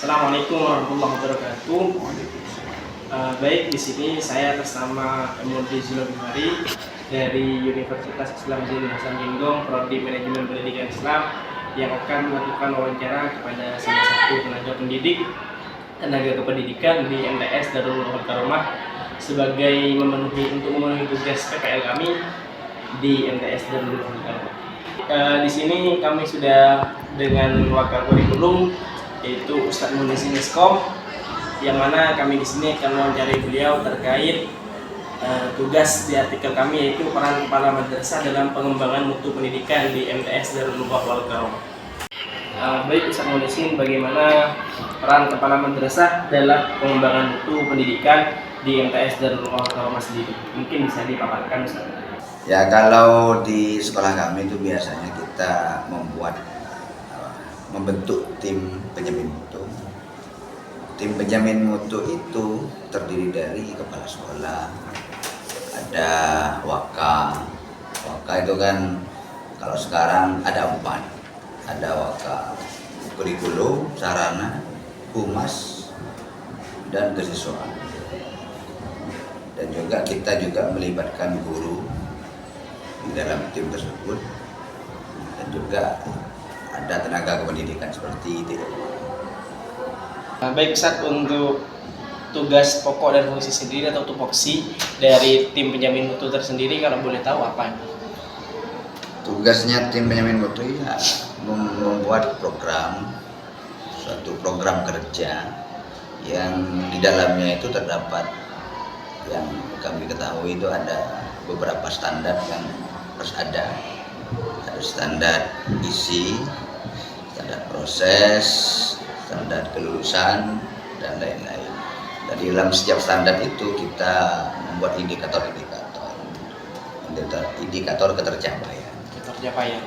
Assalamualaikum warahmatullahi wabarakatuh. Baik, di sini saya atas nama Emudi Zulfari dari Universitas Islam Zainul Hasan Linggong, Prodi Manajemen Pendidikan Islam, yang akan melakukan wawancara kepada salah satu tenaga pendidik, tenaga kependidikan di MTS Darul Ulum Karomah untuk memenuhi tugas PPL kami di MTS Darul Ulum Karomah. Di sini kami sudah dengan wakil kurikulum yaitu Ustadz Munisi Miskom, yang mana kami di sini akan mewawancarai beliau terkait tugas di artikel kami, yaitu peran kepala madrasah dalam pengembangan mutu pendidikan di MTS Darul Ulum Karomah. Baik Ustadz Munisi, bagaimana peran kepala madrasah dalam pengembangan mutu pendidikan di MTS Darul Ulum Karomah sendiri? Mungkin bisa dipaparkan Ustadz. Ya, kalau di sekolah kami itu biasanya kita membentuk tim penjamin mutu. Tim penjamin mutu itu terdiri dari kepala sekolah, ada waka. Waka itu kan kalau sekarang ada 4. Ada waka kurikulum, sarana, humas, dan kesiswaan. Dan juga kita melibatkan guru di dalam tim tersebut, dan juga ada tenaga kependidikan seperti itu. Baik Ustadz, untuk tugas pokok dan fungsi sendiri atau tupoksi dari tim penjamin mutu tersendiri, kalau boleh tahu apa itu? Tugasnya tim penjamin mutu ya membuat suatu program kerja yang di dalamnya itu terdapat, yang kami ketahui itu ada beberapa standar yang harus ada standar isi, standar proses, standar kelulusan, dan lain-lain. Dan di dalam setiap standar itu kita membuat indikator ketercapaian.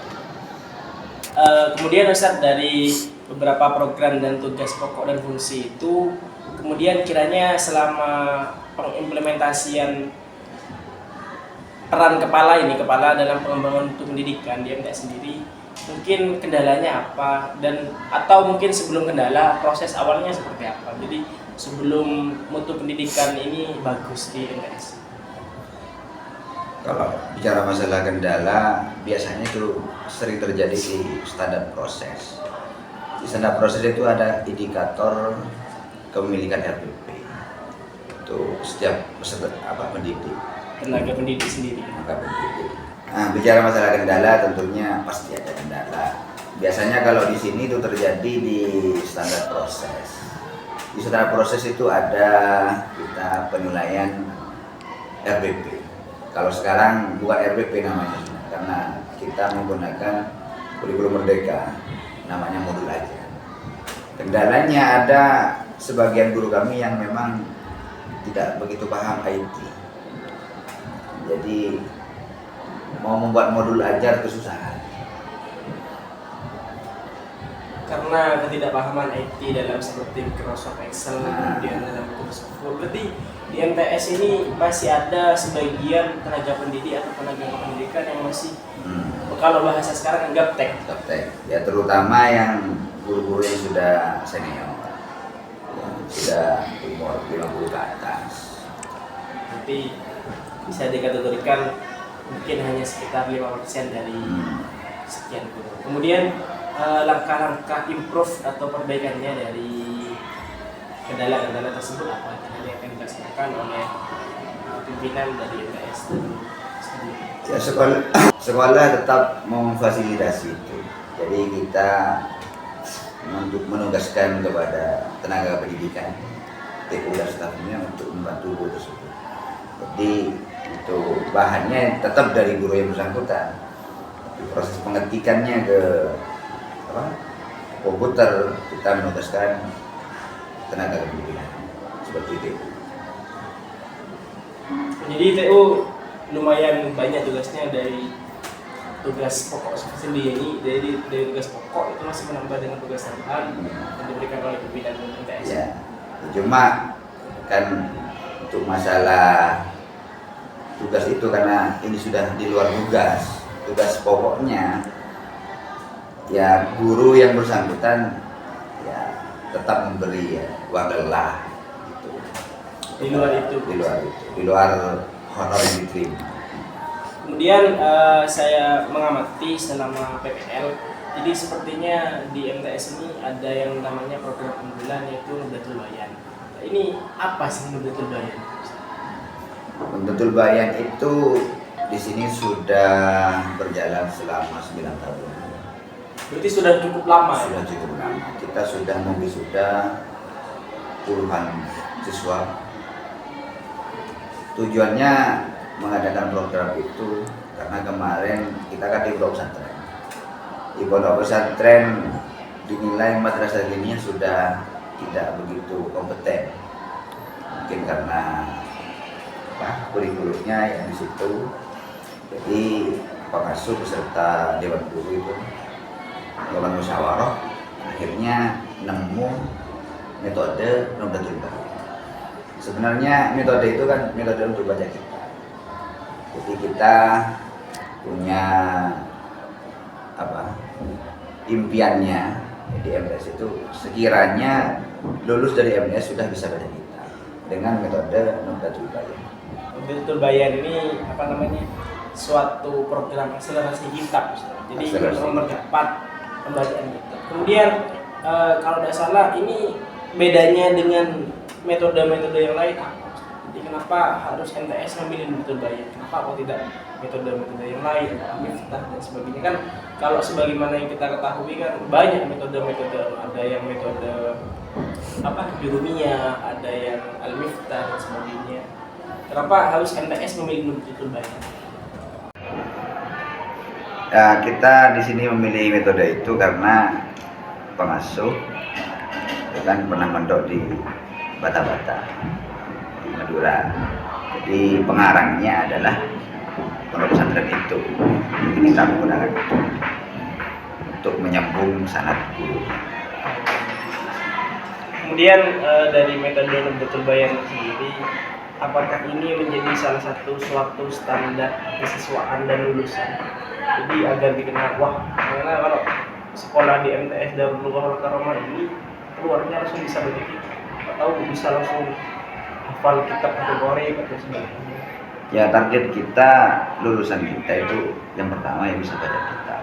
Kemudian Ustadz, dari beberapa program dan tugas pokok dan fungsi itu, kemudian kiranya selama pengimplementasian peran kepala dalam pengembangan mutu pendidikan di MTS sendiri, mungkin kendalanya apa, dan atau mungkin sebelum kendala, proses awalnya seperti apa? Jadi sebelum mutu pendidikan ini bagus di MTS. Kalau bicara masalah kendala, biasanya itu sering terjadi di standar proses. Di standar proses itu ada indikator kepemilikan RPP. Itu setiap pendidik, tenaga pendidik sendiri. Nah, bicara masalah kendala, tentunya pasti ada kendala. Biasanya kalau di sini itu terjadi di standar proses. Di standar proses itu ada kita penilaian RPP. Kalau sekarang bukan RPP namanya, karena kita menggunakan kurikulum merdeka, namanya modul aja. Kendalanya ada sebagian guru kami yang memang tidak begitu paham IT. Jadi mau membuat modul ajar kesusahan. Karena ketidakpahaman IT dalam seperti Microsoft Excel, kemudian dalam Microsoft Word. Berarti di MTS ini masih ada sebagian tenaga pendidik atau tenaga kependidikan yang masih kalau bahasa sekarang gaptek. Ya, terutama yang guru-guru yang sudah senior, yang sudah umur 50 ke atas. Tapi bisa dikategorikan mungkin hanya sekitar 5% dari sekian guru. Kemudian langkah-langkah improve atau perbaikannya dari kendala-kendala tersebut apa yang akan dilaksanakan oleh pimpinan dari MTS sendiri? Ya, sekolah tetap memfasilitasi itu. Jadi kita menugaskan kepada tenaga pendidikan, TU dan stafnya untuk membantu guru tersebut. Jadi itu bahannya tetap dari guru yang bersangkutan. Proses pengetikannya ke komputer, kita menugaskan tenaga pendidikan seperti itu. Jadi TU lumayan banyak tugasnya, dari tugas pokok sendiri, dari tugas pokok itu masih menambah dengan tugas tambahan yang diberikan oleh pimpinan MTS. Ya, cuma kan untuk masalah tugas itu, karena ini sudah di luar tugas pokoknya, ya guru yang bersangkutan ya tetap memberi uang lelah gitu. Di luar itu. Di luar honor yang diterima. Kemudian saya mengamati selama PPL, jadi sepertinya di MTS ini ada yang namanya program unggulan yaitu Nudatul Bayan. Nah, ini apa sih Nudatul Bayan? Nudatul Bayan itu di sini sudah berjalan selama 9 tahun. Berarti sudah cukup lama. Sudah cukup lama. Kita sudah mewisuda puluhan siswa. Tujuannya mengadakan program itu karena kemarin kita kan di pondok pesantren. Di pondok pesantren dinilai madrasah ini sudah tidak begitu kompeten. Mungkin karena kurikulumnya yang di situ. Jadi pengasuh beserta dewan guru itu melakukan musyawarah, akhirnya nemu metode Nudatul Bayan. Sebenarnya metode itu kan metode untuk baca kita. Jadi kita punya impiannya di MTS itu sekiranya lulus dari MTS sudah bisa baca kita dengan metode Nudatul Bayan. Nudatul Bayan ini suatu program akselerasi kitab, jadi mempercepat pembacaan kitab. Kemudian kalau tidak salah ini bedanya dengan metode-metode yang lain apa? Jadi kenapa harus MTS memilih Nudatul Bayan? Kenapa kok tidak metode-metode yang lain, Miftah dan sebagainya? Kan kalau sebagaimana yang kita ketahui kan banyak metode-metode, ada yang metode Jurumiyah, ada yang Al-Miftah dan sebagainya. Kenapa harus MTS memilih Nudatul Bayan? Ya, kita di sini memilih metode itu karena pengasuh kan pernah mondok di Bata-Bata, di Madura. Jadi pengarangnya adalah pondok pesantren itu. Jadi kita menggunakan itu untuk menyambung sanad guru. Kemudian dari metode Nudatul Bayan sendiri, apakah ini menjadi salah satu suatu standar kesiswaan dan lulusan? Jadi agar dikenal, karena kalau sekolah di MTS Darul Lughah Wal Karamah ini keluarnya langsung bisa baca kitab, atau bisa langsung hafal kitab kategori atau sebagainya. Ya, target kita lulusan kita itu yang pertama yang bisa baca kitab.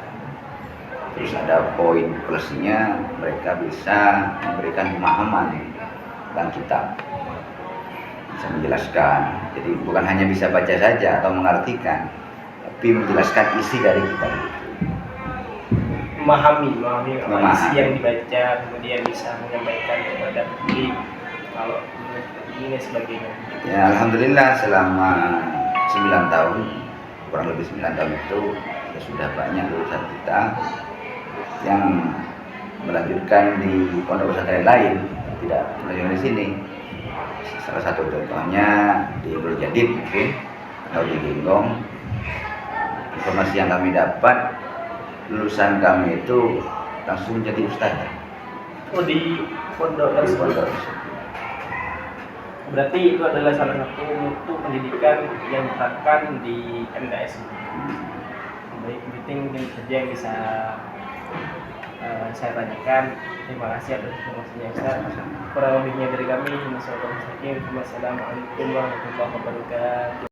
Terus ada poin plusnya, mereka bisa memberikan pemahaman tentang kitab, bisa menjelaskan. Jadi bukan hanya bisa baca saja atau mengartikan, tapi menjelaskan isi dari kitab itu. Memahami isi yang dibaca, kemudian bisa menyampaikan kepada publik kalau ini sebagainya. Ya, alhamdulillah selama 9 tahun, kurang lebih 9 tahun itu ya sudah banyak lulusan kita yang melanjutkan di pondok pesantren lain, tidak melanjutkan di sini. Salah satu contohnya di Berjadid mungkin atau di Genggong. Informasi yang kami dapat, lulusan kami itu langsung menjadi ustaz. Oh, di pondok tersebut. Berarti itu adalah salah satu mutu pendidikan yang diterapkan di MTS. Baik, meeting mungkin saja yang bisa saya tanyakan. Terima kasih atas informasinya Ustaz. Kurang lebihnya dari kami, Assalamualaikum warahmatullahi wabarakatuh.